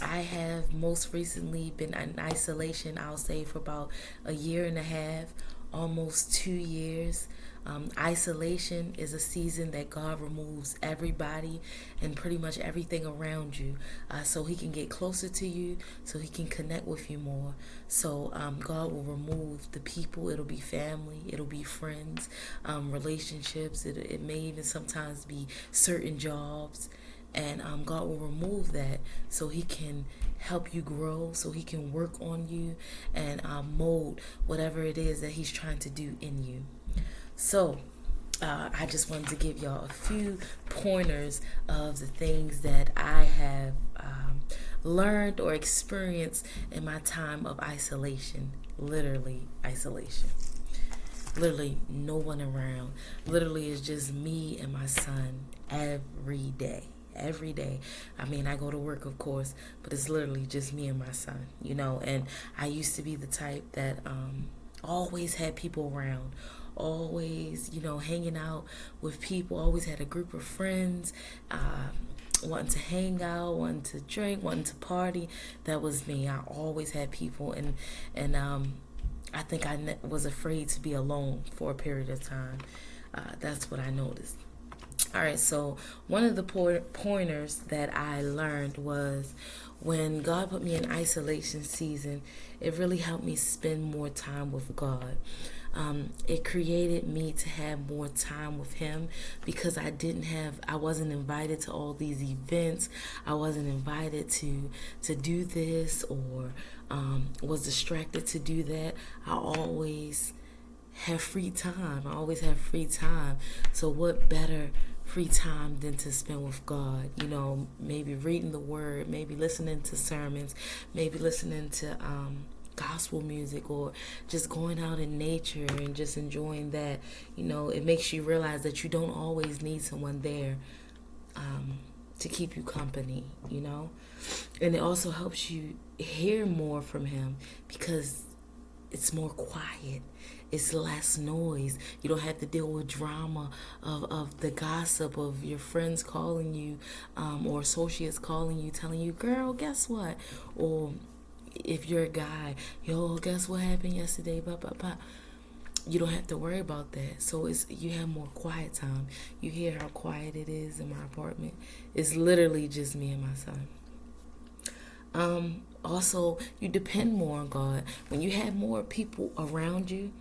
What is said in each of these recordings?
I have most recently been in isolation, I'll say, for about a year and a half, almost 2 years. Isolation is a season that God removes everybody and pretty much everything around you so He can get closer to you, so He can connect with you more. So God will remove the people. It'll be family, it'll be friends, relationships. It may even sometimes be certain jobs, and God will remove that so He can help you grow, so He can work on you and mold whatever it is that He's trying to do in you. So I just wanted to give y'all a few pointers of the things that I have learned or experienced in my time of isolation. Literally isolation. Literally no one around. Literally it's just me and my son every day. Every day. I mean, I go to work, of course, but it's literally just me and my son, And I used to be the type that always had people around, always, hanging out with people, always had a group of friends, wanting to hang out, wanting to drink, wanting to party. That was me. I always had people, and I think I was afraid to be alone for a period of time. That's what I noticed. All right, so one of the pointers that I learned was when God put me in isolation season, it really helped me spend more time with God. It created me to have more time with Him because I wasn't invited to all these events. I wasn't invited to do this or was distracted to do that. I always have free time. I always have free time. So what better free time than to spend with God? Maybe reading the Word, maybe listening to sermons, maybe listening to gospel music, or just going out in nature and just enjoying that. It makes you realize that you don't always need someone there to keep you company, And it also helps you hear more from Him because it's more quiet. It's less noise. You don't have to deal with drama of the gossip of your friends calling you or associates calling you, telling you, girl, guess what? Or if you're a guy, yo, guess what happened yesterday? Blah, blah, blah. You don't have to worry about that. So you have more quiet time. You hear how quiet it is in my apartment. It's literally just me and my son. Also, you depend more on God. When you have more people around you,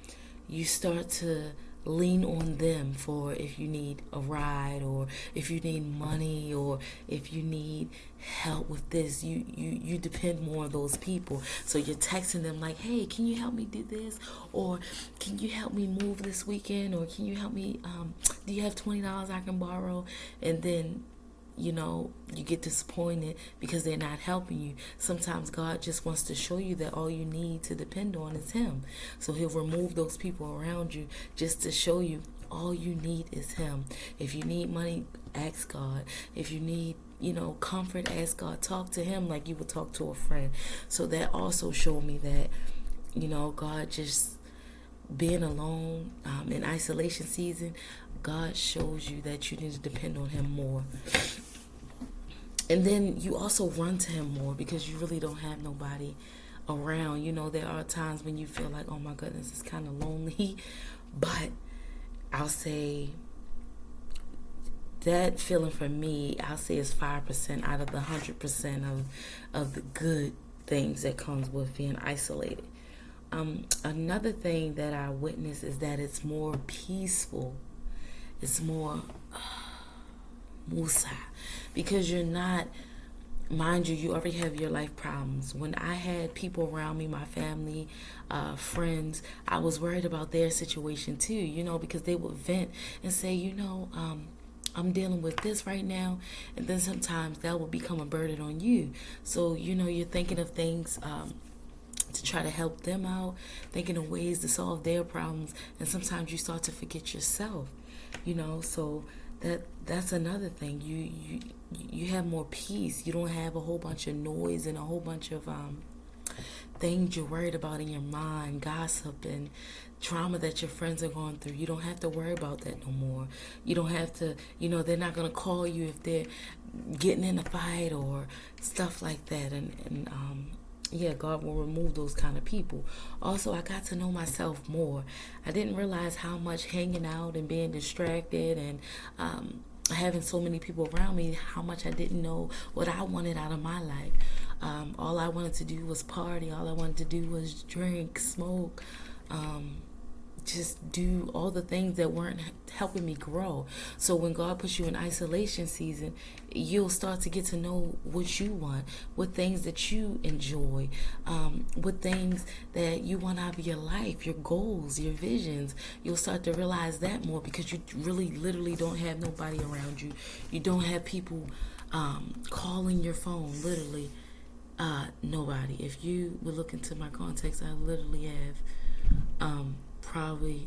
you start to lean on them for if you need a ride, or if you need money, or if you need help with this. You depend more on those people. So you're texting them like, hey, can you help me do this? Or can you help me move this weekend? Or can you help me, do you have $20 I can borrow? And then you get disappointed because they're not helping you. Sometimes God just wants to show you that all you need to depend on is Him. So He'll remove those people around you just to show you all you need is Him. If you need money, ask God. If you need comfort, ask God. Talk to Him like you would talk to a friend. So that also showed me that God just being alone in isolation season, God shows you that you need to depend on Him more. And then you also run to Him more because you really don't have nobody around. There are times when you feel like, oh my goodness, it's kind of lonely. But I'll say that feeling for me, I'll say is 5% out of the 100% of the good things that comes with being isolated. Another thing that I witness is that it's more peaceful. It's more Musa, because you're not, mind you, you already have your life problems. When I had people around me, my family, friends, I was worried about their situation too, because they would vent and say, I'm dealing with this right now, and then sometimes that will become a burden on you. So, you're thinking of things to try to help them out, thinking of ways to solve their problems, and sometimes you start to forget yourself. So that's another thing. You have more peace. You don't have a whole bunch of noise and a whole bunch of things you're worried about in your mind, gossip and trauma that your friends are going through. You don't have to worry about that no more. You don't have to, they're not going to call you if they're getting in a fight or stuff like that. Yeah, God will remove those kind of people. Also, I got to know myself more. I didn't realize how much hanging out and being distracted and having so many people around me, how much I didn't know what I wanted out of my life. All I wanted to do was party. All I wanted to do was drink, smoke, just do all the things that weren't helping me grow. So when God puts you in isolation season, you'll start to get to know what you want, what things that you enjoy, what things that you want out of your life, your goals, your visions. You'll start to realize that more because you really literally don't have nobody around you. You don't have people calling your phone, literally. Nobody. If you would look into my contacts, I literally have probably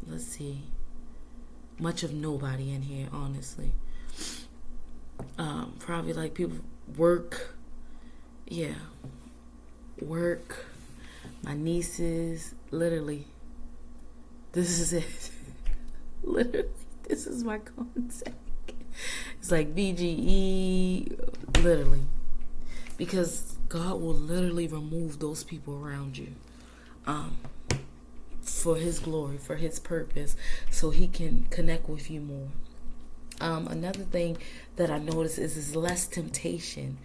let's see, much of nobody in here, honestly. Probably like people work, my nieces, literally. This is it. Literally, this is my contact. It's like BGE, literally. Because God will literally remove those people around you for His glory, for His purpose, so He can connect with you more. Another thing that I noticed is less temptation.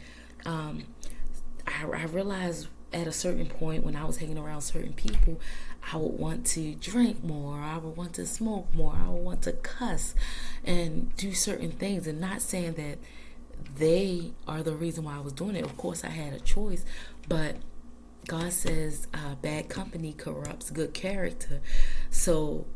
I realized at a certain point when I was hanging around certain people, I would want to drink more, I would want to smoke more, I would want to cuss and do certain things, and not saying that they are the reason why I was doing it. Of course, I had a choice, but God says bad company corrupts good character. So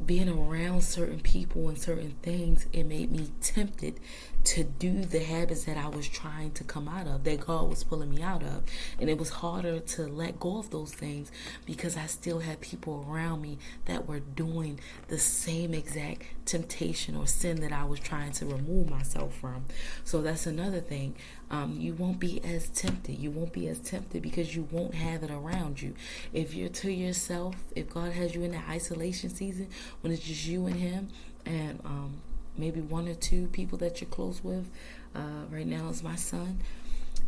being around certain people and certain things, it made me tempted to do the habits that I was trying to come out of, that God was pulling me out of. And it was harder to let go of those things because I still had people around me that were doing the same exact temptation or sin that I was trying to remove myself from. So that's another thing. You won't be as tempted. You won't be as tempted because you won't have it around you. If you're to yourself, if God has you in that isolation season, when it's just you and Him, and maybe one or two people that you're close with, right now is my son,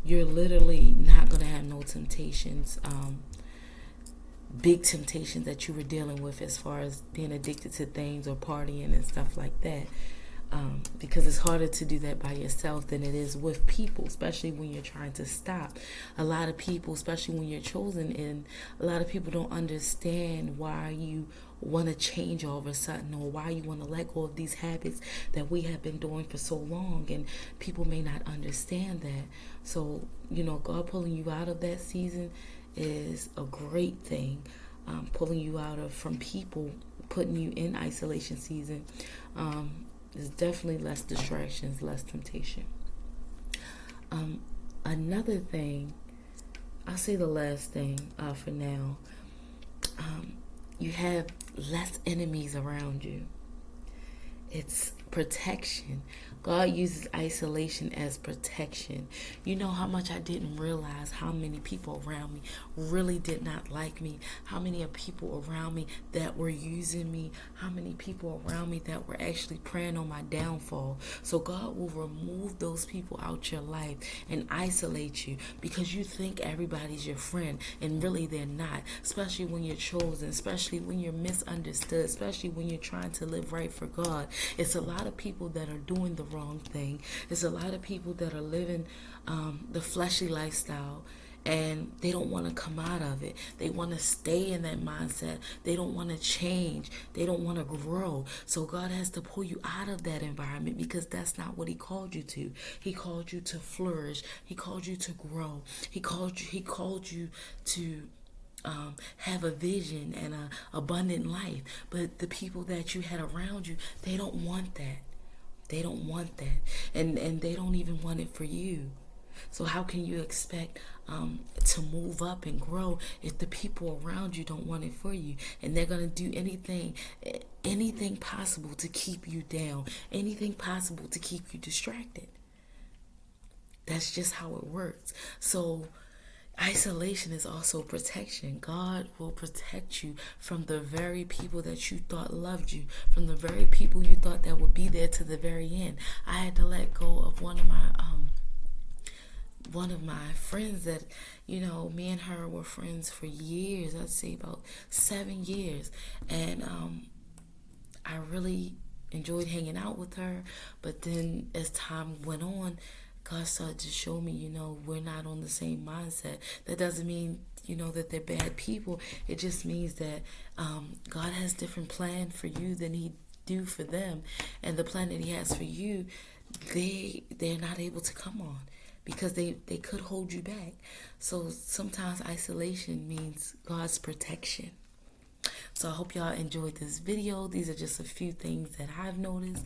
you're literally not going to have no temptations, big temptations that you were dealing with as far as being addicted to things or partying and stuff like that. Because it's harder to do that by yourself than it is with people, especially when you're trying to stop. A lot of people, especially when you're chosen, and a lot of people don't understand why you want to change all of a sudden, or why you want to let go of these habits that we have been doing for so long, and people may not understand that. So, God pulling you out of that season is a great thing. Pulling you out of from people, putting you in isolation season. There's definitely less distractions, less temptation. Another thing, I'll say the last thing for now. You have less enemies around you. It's protection. God uses isolation as protection. You know how much I didn't realize how many people around me really did not like me, how many people around me that were using me, how many people around me that were actually preying on my downfall. So God will remove those people out your life and isolate you because you think everybody's your friend and really they're not, especially when you're chosen, especially when you're misunderstood, especially when you're trying to live right for God. It's a lot of people that are doing the wrong thing. It's a lot of people that are living the fleshy lifestyle, and they don't want to come out of it. They want to stay in that mindset. They don't want to change. They don't want to grow. So God has to pull you out of that environment because that's not what He called you to. He called you to flourish. He called you to grow. He called you to have a vision and an abundant life. But the people that you had around you, they don't want that. They don't want that. And they don't even want it for you. So how can you expect to move up and grow if the people around you don't want it for you? And they're going to do anything possible to keep you down, anything possible to keep you distracted. That's just how it works. So isolation is also protection. God will protect you from the very people that you thought loved you, from the very people you thought that would be there to the very end. I had to let go of one of my friends that, me and her were friends for years. I'd say about 7 years. And I really enjoyed hanging out with her. But then as time went on, God started to show me, we're not on the same mindset. That doesn't mean, that they're bad people. It just means that God has different plan for you than He do for them. And the plan that He has for you, they're not able to come on because they could hold you back. So sometimes isolation means God's protection. So I hope y'all enjoyed this video. These are just a few things that I've noticed.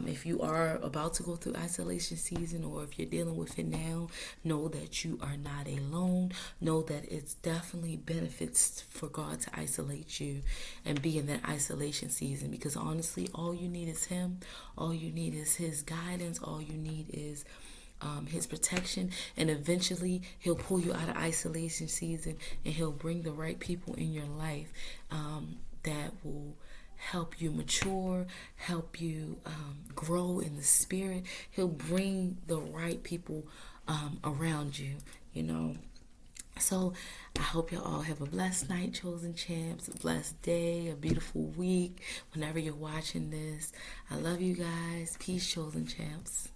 If you are about to go through isolation season, or if you're dealing with it now, know that you are not alone. Know that it's definitely benefits for God to isolate you and be in that isolation season, because honestly, all you need is Him. All you need is His guidance. All you need is His protection, and eventually He'll pull you out of isolation season, and He'll bring the right people in your life that will help you mature, help you grow in the Spirit. He'll bring the right people around you, So I hope you all have a blessed night, Chosen Champs, a blessed day, a beautiful week whenever you're watching this. I love you guys. Peace, Chosen Champs.